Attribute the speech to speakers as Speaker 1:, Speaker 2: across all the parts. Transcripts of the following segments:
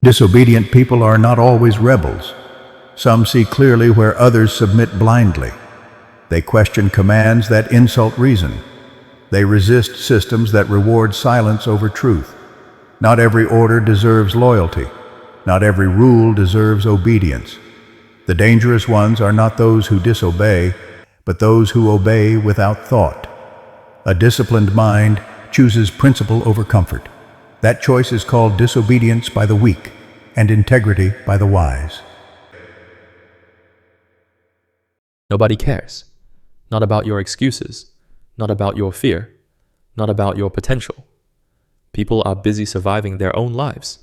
Speaker 1: Disobedient people are not always rebels. Some see clearly where others submit blindly. They question commands that insult reason. They resist systems that reward silence over truth. Not every order deserves loyalty. Not every rule deserves obedience. The dangerous ones are not those who disobey, but those who obey without thought. A disciplined mind chooses principle over comfort. That choice is called disobedience by the weak and integrity by the wise.
Speaker 2: Nobody cares. Not about your excuses, not about your fear, not about your potential. People are busy surviving their own lives.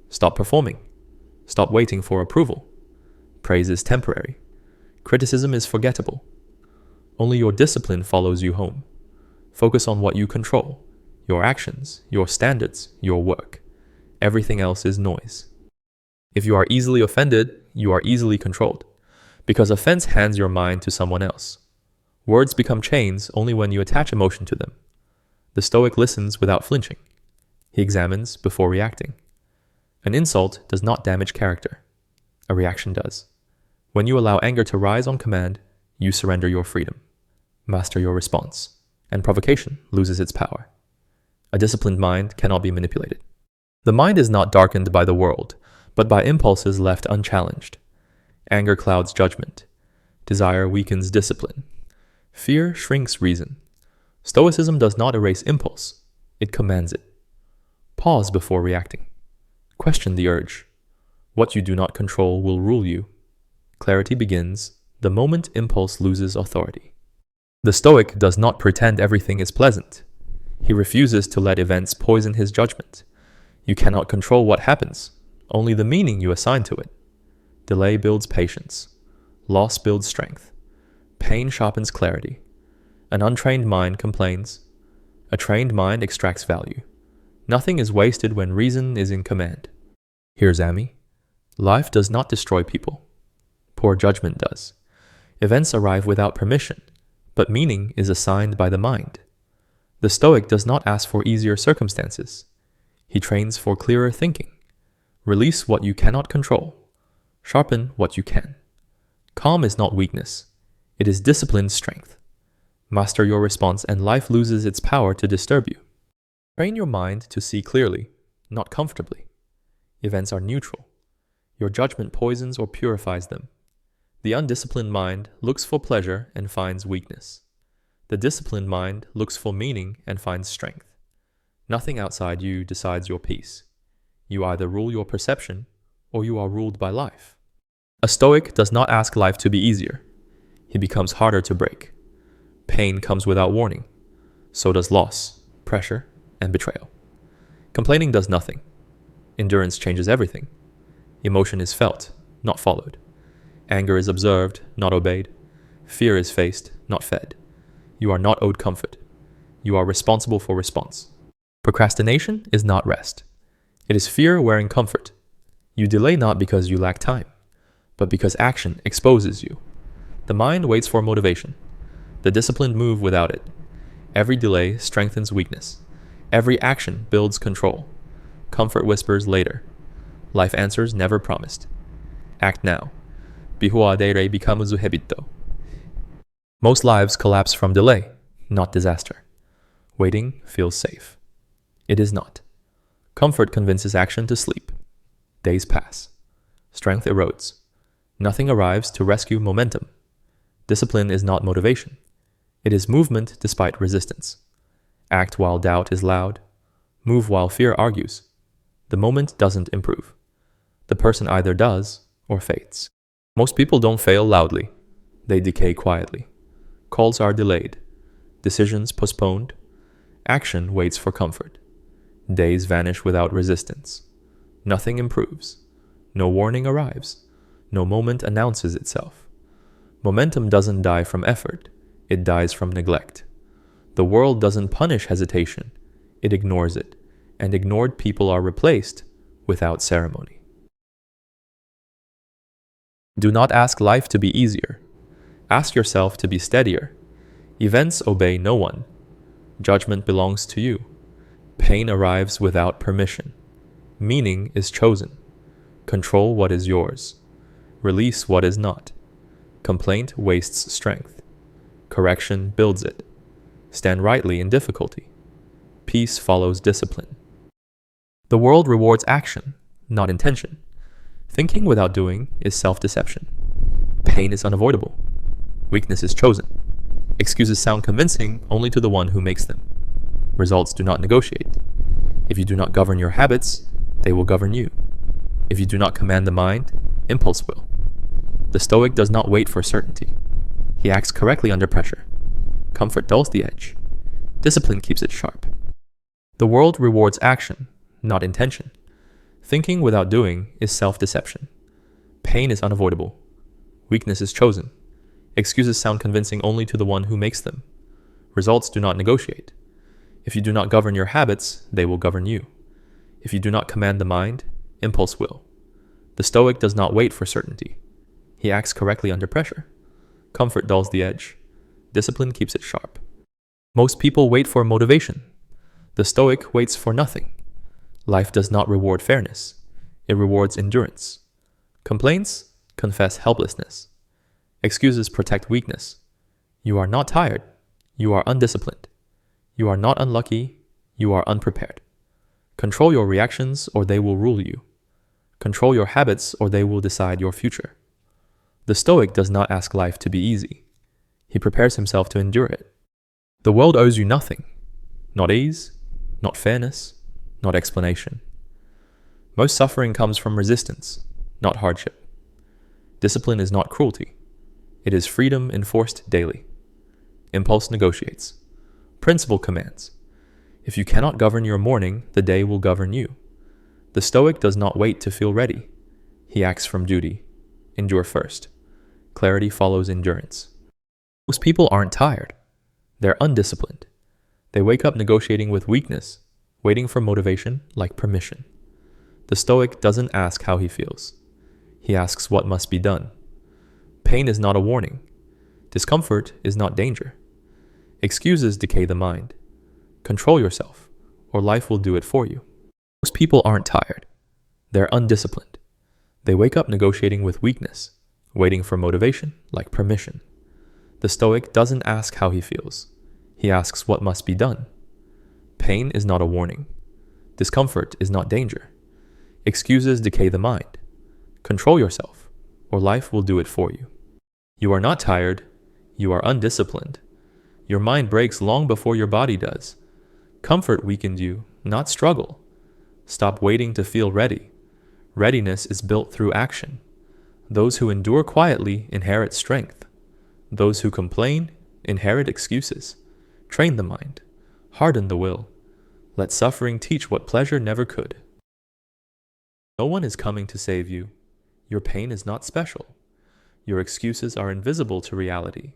Speaker 2: Stop performing. Stop waiting for approval. Praise is temporary. Criticism is forgettable. Only your discipline follows you home. Focus on what you control, your actions, your standards, your work. Everything else is noise. If you are easily offended, you are easily controlled, because offense hands your mind to someone else. Words become chains only when you attach emotion to them. The Stoic listens without flinching. He examines before reacting. An insult does not damage character. A reaction does. When you allow anger to rise on command, you surrender your freedom. Master your response, and provocation loses its power. A disciplined mind cannot be manipulated. The mind is not darkened by the world, but by impulses left unchallenged. Anger clouds judgment. Desire weakens discipline. Fear shrinks reason. Stoicism does not erase impulse. It commands it. Pause before reacting. Question the urge. What you do not control will rule you. Clarity begins the moment impulse loses authority. The Stoic does not pretend everything is pleasant. He refuses to let events poison his judgment. You cannot control what happens, only the meaning you assign to it. Delay builds patience. Loss builds strength. Pain sharpens clarity. An untrained mind complains. A trained mind extracts value. Nothing is wasted when reason is in command. Here's Amy. Life does not destroy people. Poor judgment does. Events arrive without permission, but meaning is assigned by the mind. The Stoic does not ask for easier circumstances. He trains for clearer thinking. Release what you cannot control. Sharpen what you can. Calm is not weakness. It is disciplined strength. Master your response and life loses its power to disturb you. Train your mind to see clearly, not comfortably. Events are neutral. Your judgment poisons or purifies them. The undisciplined mind looks for pleasure and finds weakness. The disciplined mind looks for meaning and finds strength. Nothing outside you decides your peace. You either rule your perception or you are ruled by life. A Stoic does not ask life to be easier. He becomes harder to break. Pain comes without warning. So does loss, pressure, and betrayal. Complaining does nothing. Endurance changes everything. Emotion is felt, not followed. Anger is observed, not obeyed. Fear is faced, not fed. You are not owed comfort. You are responsible for response. Procrastination is not rest. It is fear wearing comfort. You delay not because you lack time, but because action exposes you. The mind waits for motivation. The disciplined move without it. Every delay strengthens weakness. Every action builds control. Comfort whispers later. Life answers never promised. Act now. Bihua deire bikamuzu hebito. Most lives collapse from delay, not disaster. Waiting feels safe. It is not. Comfort convinces action to sleep. Days pass. Strength erodes. Nothing arrives to rescue momentum. Discipline is not motivation. It is movement despite resistance. Act while doubt is loud. Move while fear argues. The moment doesn't improve. The person either does or fades. Most people don't fail loudly. They decay quietly. Calls are delayed. Decisions postponed. Action waits for comfort. Days vanish without resistance. Nothing improves. No warning arrives. No moment announces itself. Momentum doesn't die from effort. It dies from neglect. The world doesn't punish hesitation. It ignores it. And ignored people are replaced without ceremony. Do not ask life to be easier. Ask yourself to be steadier. Events obey no one. Judgment belongs to you. Pain arrives without permission. Meaning is chosen. Control what is yours. Release what is not. Complaint wastes strength. Correction builds it. Stand rightly in difficulty. Peace follows discipline. The world rewards action, not intention. Thinking without doing is self-deception. Pain is unavoidable. Weakness is chosen. Excuses sound convincing only to the one who makes them. Results do not negotiate. If you do not govern your habits, they will govern you. If you do not command the mind, impulse will. The Stoic does not wait for certainty. He acts correctly under pressure. Comfort dulls the edge. Discipline keeps it sharp. The world rewards action, not intention. Thinking without doing is self-deception. Pain is unavoidable. Weakness is chosen. Excuses sound convincing only to the one who makes them. Results do not negotiate. If you do not govern your habits, they will govern you. If you do not command the mind, impulse will. The Stoic does not wait for certainty. He acts correctly under pressure. Comfort dulls the edge. Discipline keeps it sharp. Most people wait for motivation. The Stoic waits for nothing. Life does not reward fairness. It rewards endurance. Complaints confess helplessness. Excuses protect weakness. You are not tired. You are undisciplined. You are not unlucky. You are unprepared. Control your reactions or they will rule you. Control your habits or they will decide your future. The Stoic does not ask life to be easy. He prepares himself to endure it. The world owes you nothing. Not ease, not fairness, not explanation. Most suffering comes from resistance, not hardship. Discipline is not cruelty. It is freedom enforced daily. Impulse negotiates. Principle commands. If you cannot govern your morning, the day will govern you. The Stoic does not wait to feel ready. He acts from duty. Endure first. Clarity follows endurance. Most people aren't tired. They're undisciplined. They wake up negotiating with weakness, waiting for motivation like permission. The Stoic doesn't ask how he feels. He asks what must be done. Pain is not a warning. Discomfort is not danger. Excuses decay the mind. Control yourself, or life will do it for you. Most people aren't tired. They're undisciplined. They wake up negotiating with weakness, waiting for motivation like permission. The Stoic doesn't ask how he feels. He asks what must be done. Pain is not a warning. Discomfort is not danger. Excuses decay the mind. Control yourself, or life will do it for you. You are not tired. You are undisciplined. Your mind breaks long before your body does. Comfort weakened you, not struggle. Stop waiting to feel ready. Readiness is built through action. Those who endure quietly inherit strength. Those who complain inherit excuses. Train the mind. Harden the will. Let suffering teach what pleasure never could. No one is coming to save you. Your pain is not special. Your excuses are invisible to reality.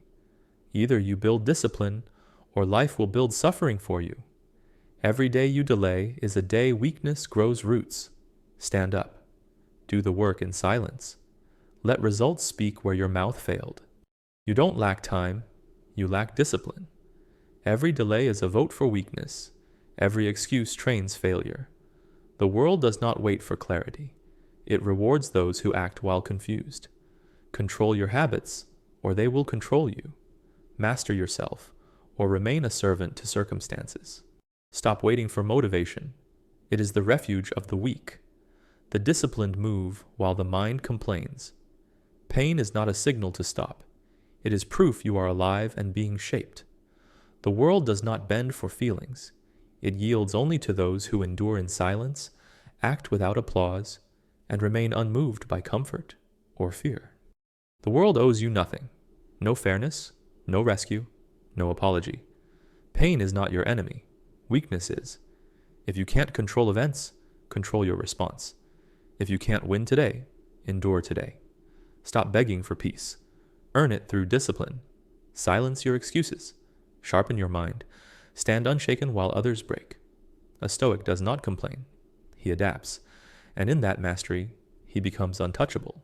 Speaker 2: Either you build discipline, or life will build suffering for you. Every day you delay is a day weakness grows roots. Stand up. Do the work in silence. Let results speak where your mouth failed. You don't lack time, you lack discipline. Every delay is a vote for weakness. Every excuse trains failure. The world does not wait for clarity. It rewards those who act while confused. Control your habits, or they will control you. Master yourself, or remain a servant to circumstances. Stop waiting for motivation. It is the refuge of the weak. The disciplined move while the mind complains. Pain is not a signal to stop. It is proof you are alive and being shaped. The world does not bend for feelings. It yields only to those who endure in silence, act without applause, and remain unmoved by comfort or fear. The world owes you nothing. No fairness, no rescue, no apology. Pain is not your enemy. Weakness is. If you can't control events, control your response. If you can't win today, endure today. Stop begging for peace. Earn it through discipline. Silence your excuses. Sharpen your mind. Stand unshaken while others break. A Stoic does not complain. He adapts. And in that mastery, he becomes untouchable.